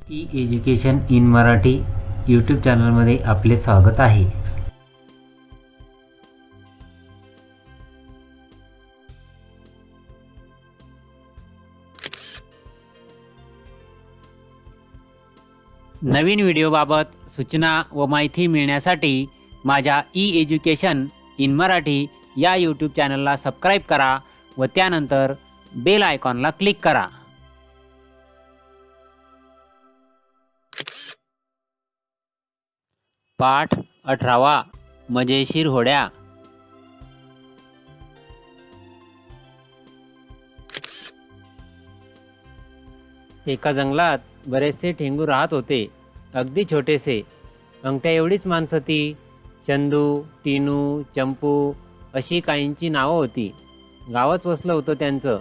E education in Marathi YouTube चॅनलमध्ये आपले स्वागत आहे. नवीन व्हिडिओबाबत सूचना व माहिती मिळण्यासाठी माझ्या ई एज्युकेशन इन मराठी या यूट्यूब चॅनलला सबस्क्राईब करा व त्यानंतर बेल आयकॉनला क्लिक करा. पाठ 18 मजेशीर होड्या. एका जंगलात बरेचसे ठेंगू राहत होते. अगदी छोटेसे. अंगठ्या एवढीच माणसं ती. चंदू, टीनू, चंपू अशी काहींची नावं होती. गावच वसलं होतं त्यांचं.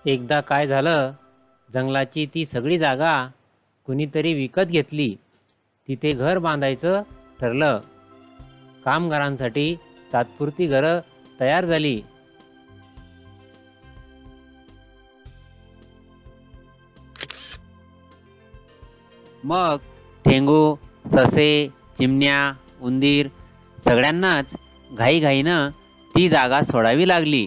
एकदा काय झालं, जंगलाची ती सगळी जागा कुणीतरी विकत घेतली. तिथे घर बांधायचं ठरलं. कामगारांसाठी तात्पुरती घरं तयार झाली. मग ठेंगू, ससे, चिमण्या, उंदीर सगळ्यांनाच घाईघाईनं ती जागा सोडावी लागली.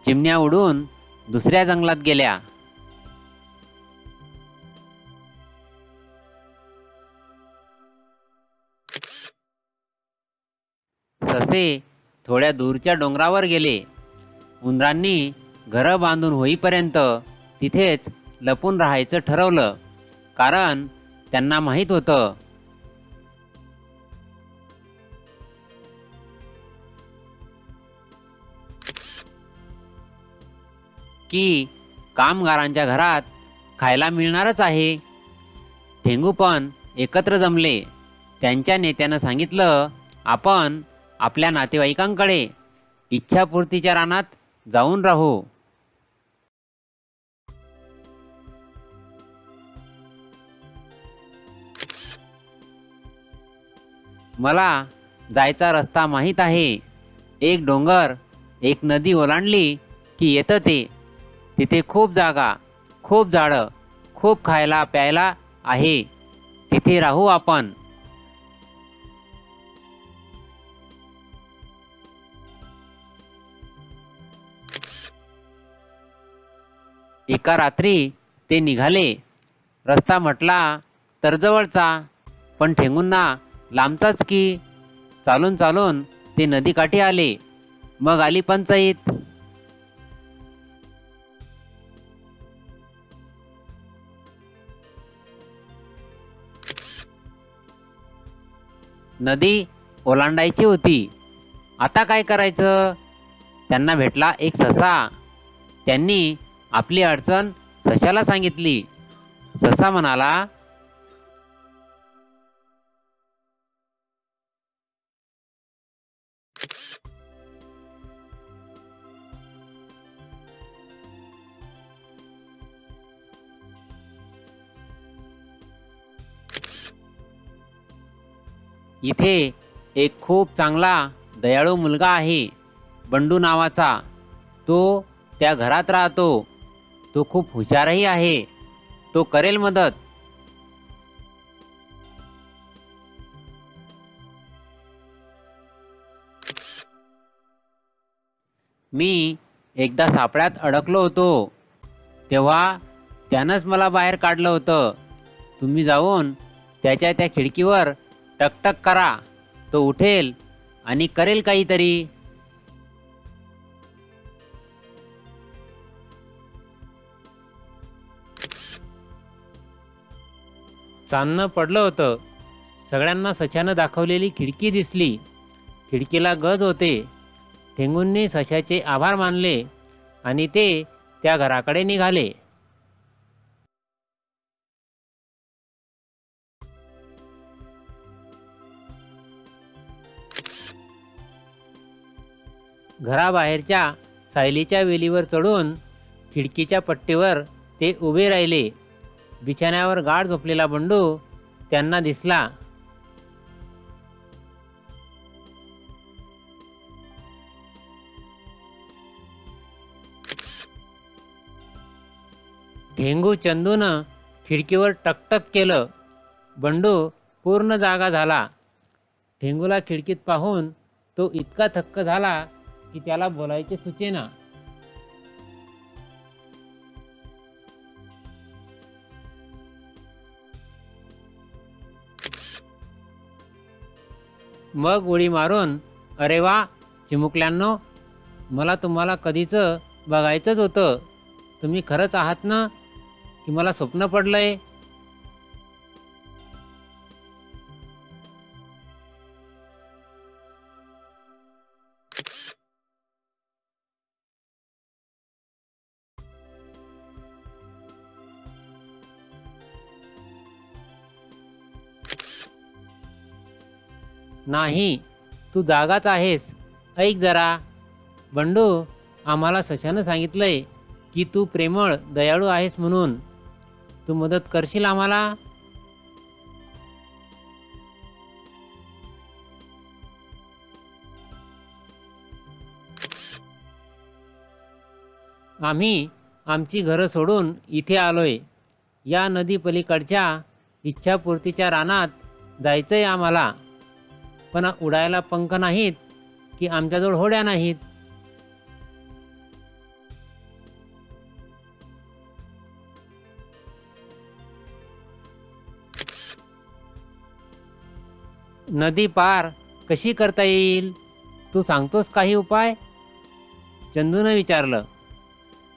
चिमण्या उडून दुसऱ्या जंगलात गेल्या. ससे थोड्या दूरच्या डोंगरावर गेले. उंदरांनी घरं बांधून होईपर्यंत तिथेच लपून राहायचं ठरवलं, कारण त्यांना माहीत होतं की कामगारांच्या घरात खायला मिळणारच आहे. ठेंगू पण एकत्र जमले. त्यांच्या नेत्यानं सांगितलं, आपण आपल्या नातेवाईकांकडे इच्छापूर्तीच्या रानात जाऊन राहू. मला जायचा रस्ता माहीत आहे. एक डोंगर, एक नदी ओलांडली की येतं ते. तिथे खूप जागा, खूप झाडं, खूप खायला प्यायला आहे. तिथे राहू आपण. एका रात्री ते निघाले. रस्ता म्हटला तर जवळचा, पण ठेंगूंना लांबचाच की. चालून चालून ते नदीकाठी आले. मग आली पंचाईत. नदी ओलांडायची होती. आता काय करायचं? त्यांना भेटला एक ससा. त्यांनी आपली अडचण सशाला सांगितली. ससा म्हणाला, इथे एक खूप चांगला दयाळू मुलगा आहे, बंडू नावाचा. तो त्या घरात राहतो. तो खूप हुशारही आहे. तो करेल मदत. मी एकदा सापळ्यात अडकलो होतो, तेव्हा त्यानंच मला बाहेर काढलं होतं. तुम्ही जाऊन त्याच्या त्या खिडकीवर टकटक करा. तो उठेल आणि करेल काहीतरी. चांदणं पडलं होतं. सगळ्यांना सशानं दाखवलेली खिडकी दिसली. खिडकीला गज होते. ठेंगूंनी सशाचे आभार मानले आणि ते त्या घराकडे निघाले. घराबाहेरच्या सायलीच्या वेलीवर चढून खिडकीच्या पट्टीवर ते उभे राहिले. बिछाण्यावर गाढ झोपलेला बंडू त्यांना दिसला. ठेंगू चंदूनं खिडकीवर टकटक केलं. बंडू पूर्ण जागा झाला. ठेंगूला खिडकीत पाहून तो इतका थक्क झाला की त्याला बोलायचे सुचेना. मग उडी मारून, अरे वा चिमुकल्यांनो, मला तुम्हाला कधीच बघायचंच होतं. तुम्ही खरंच आहात ना की मला स्वप्न पडलंय? नाही, तू जागाच आहेस. ऐक जरा. बंडू, आम्हाला सशानं सांगितलंय की तू प्रेमळ दयाळू आहेस म्हणून. तू मदत करशील आम्हाला? आम्ही आमची घरं सोडून इथे आलोय. या नदी पलीकडच्या इच्छापूर्तीच्या रानात जायचंय आम्हाला. पण उडायला पंख नाहीत की आमच्याजवळ होड्या नाहीत. नदी पार कशी करता येईल? तू सांगतोस काही उपाय? चंदूनं विचारलं.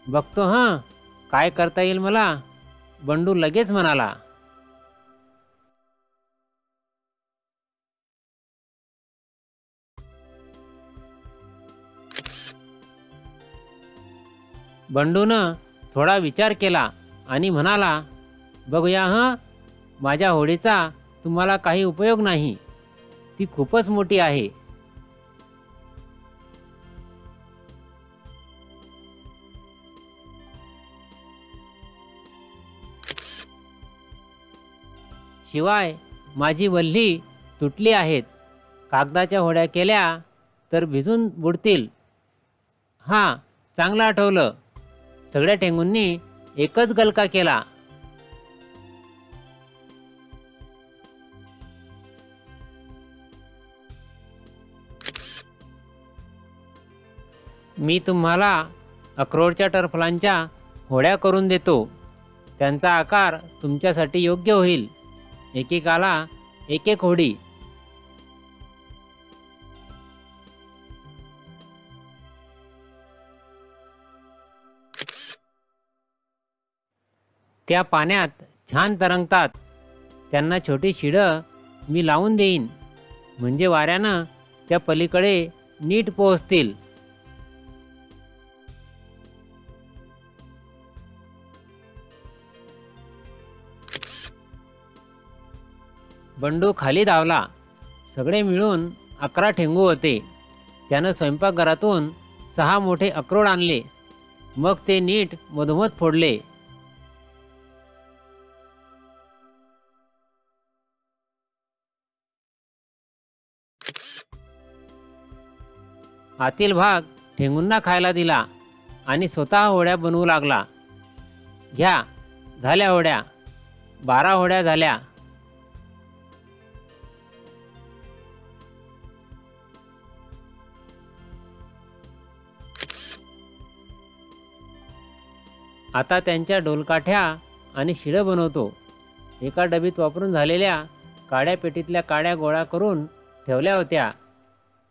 बघतो हं, काय करता येईल मला, बंडू लगेच म्हणाला. बंडूनं थोडा विचार केला आणि म्हणाला, बघूया हं, माझ्या होडीचा तुम्हाला काही उपयोग नाही. ती खूपच मोठी आहे. शिवाय माझी वल्ही तुटली आहेत. कागदाच्या होड्या केल्या तर भिजून बुडतील. हां, चांगलं आठवलं. सगळ्या ठेंगूंनी एकच गलका केला. मी तुम्हाला अक्रोडच्या टरफलांच्या होड्या करून देतो. त्यांचा आकार तुमच्यासाठी योग्य होईल. एकेकाला एक एक होडी. त्या पाण्यात छान तरंगतात. त्यांना छोटी शिडं मी लावून देईन, म्हणजे वाऱ्यानं त्या पलीकडे नीट पोहोचतील. बंडू खाली धावला. सगळे मिळून 11 ठेंगू होते. त्यानं स्वयंपाकघरातून 6 मोठे अक्रोड आणले. मग ते नीट मधोमध फोडले. आतील भाग ठेंगूंना खायला दिला आणि स्वतः होड्या बनवू लागला. घ्या, झाल्या होड्या. 12 होड्या झाल्या. आता त्यांच्या डोलकाठ्या आणि शिडं बनवतो. एका डबीत वापरून झालेल्या काड्या पेटीतल्या काड्या गोळा करून ठेवल्या होत्या,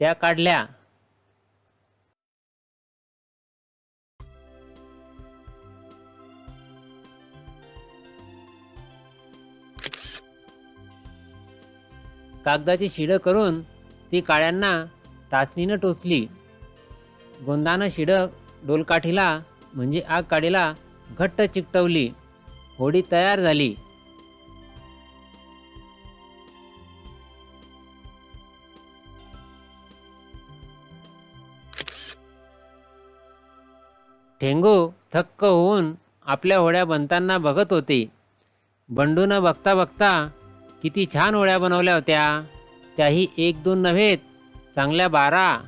त्या काढल्या. कागदाची शिडं करून ती काड्यांना टाचणीनं टोचली. गोंदानं शिडं डोलकाठीला म्हणजे आग काडीला घट्ट चिकटवली. होडी तयार झाली. ठेंगू थक्क होऊन आपल्या होड्या बनताना बघत होते. बंडूनं बघता बघता किती छान होड्या बनवल्या होत्या. त्याही 1-2 नव्हेत, चांगल्या 12.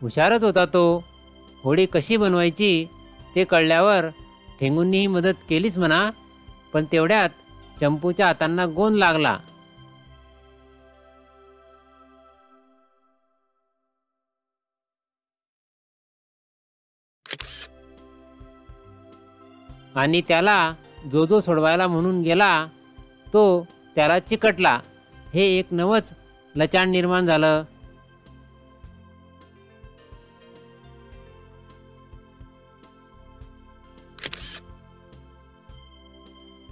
हुशारच होता तो. होडी कशी बनवायची ते कळल्यावर ठेंगूंनीही मदत केलीच म्हणा, पण तेवढ्यात चंपूच्या हातांना गोंद लागला. आणि त्याला जो सोडवायला म्हणून गेला तो त्याला चिकटला. हे एक नवंच लचाण निर्माण झालं.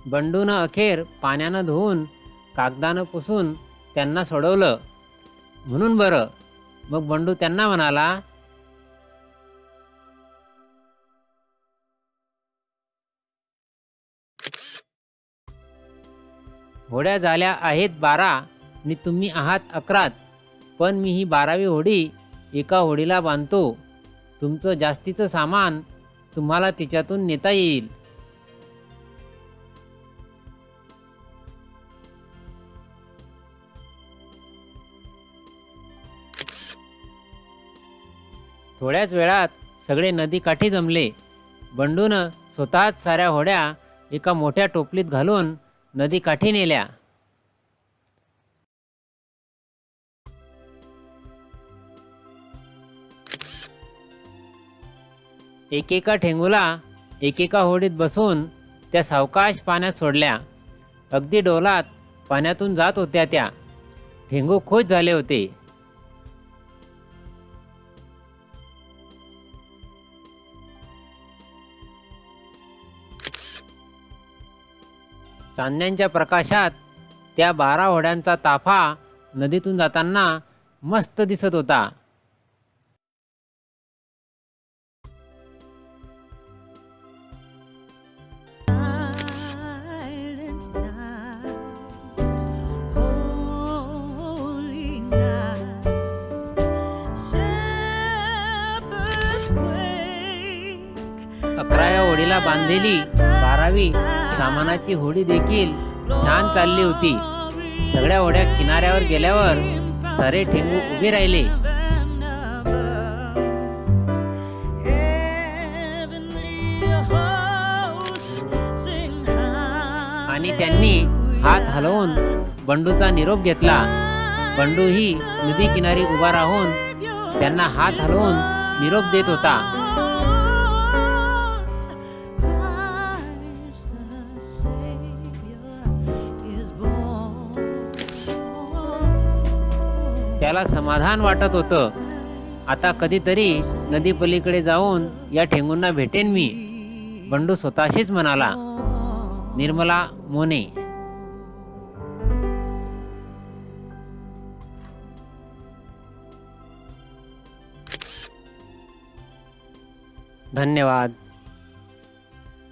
बंडूनं अखेर पाण्यानं धुवून कागदानं पुसून त्यांना सोडवलं. म्हणून बरं, मग बंडू त्यांना म्हणाला, होड्या झाल्या आहेत 12 आणि तुम्ही आहात 11च, पण मी ही 12वी होडी एका होडीला बांधतो. तुमचं जास्तीचं सामान तुम्हाला तिच्यातून नेता येईल. थोड्याच वेळात सगळे नदीकाठी जमले. बंडूनं स्वतःच साऱ्या होड्या एका मोठ्या टोपलीत घालून नदीकाठी नेल्या. एकेका ठेंगूला एकेका होडीत बसून त्या सावकाश पाण्यात सोडल्या. अगदी डोलात पाण्यातून जात होत्या त्या. ठेंगू खुश झाले होते. चांदण्यांच्या प्रकाशात त्या 12 होड्यांचा ताफा नदीतून जाताना मस्त दिसत होता. अकराव्या होडीला बांधलेली 12वी सामानाची होडी देखील छान चालली होती. सगळ्या होड्या किनाऱ्यावर गेल्यावर सारे ठेंगू उभे राहिले. आणि त्यांनी हात हलवून बंडूचा निरोप घेतला. बंडूही नदी किनारी उभा राहून त्यांना हात हलवून निरोप देत होता. त्याला समाधान वाटत होतं. आता कधीतरी नदी पलीकडे जाऊन या ठेंगूंना भेटेन मी, बंडू स्वतःशीच म्हणाला. निर्मला मोने. धन्यवाद.